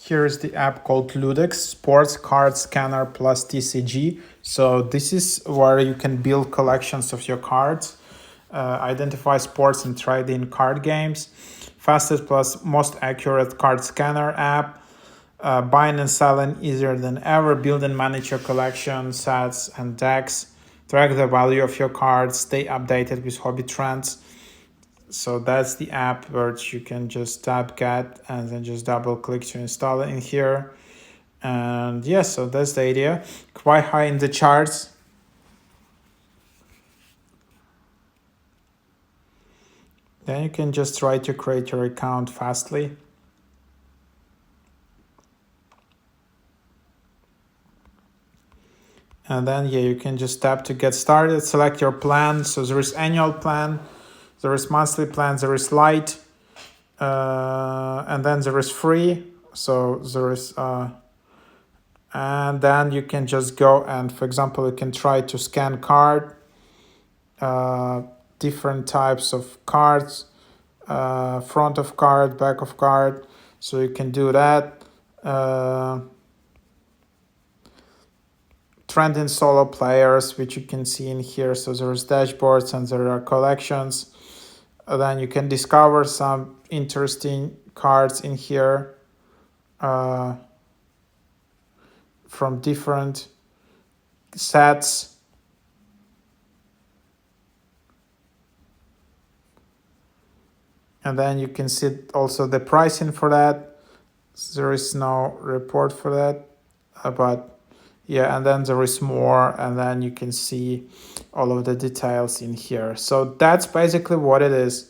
Here's the app called LUDEX Sports Card Scanner plus TCG. So this is where you can build collections of your cards, identify sports and trade in card games. Fastest plus most accurate card scanner app. Buying and selling easier than ever. Build and manage your collection, sets and decks. Track the value of your cards. Stay updated with hobby trends. So that's the app where you can just tap get and then just double click to install it in here. And yeah, so that's the idea. Quite high in the charts. Then you can just try to create your account fastly. And then yeah, you can just tap to get started, select your plan. So there is annual plan, there is monthly plan, there is light, and then there is free. So there is, and then you can just go and, for example, you can try to scan card, different types of cards, front of card, back of card. So you can do that. Trend in solo players, which you can see in here. So there's dashboards and there are collections. Then you can discover some interesting cards in here from different sets. And then you can see also the pricing for that. There is no report for that, but yeah, and then there is more, and then you can see all of the details in here. So that's basically what it is.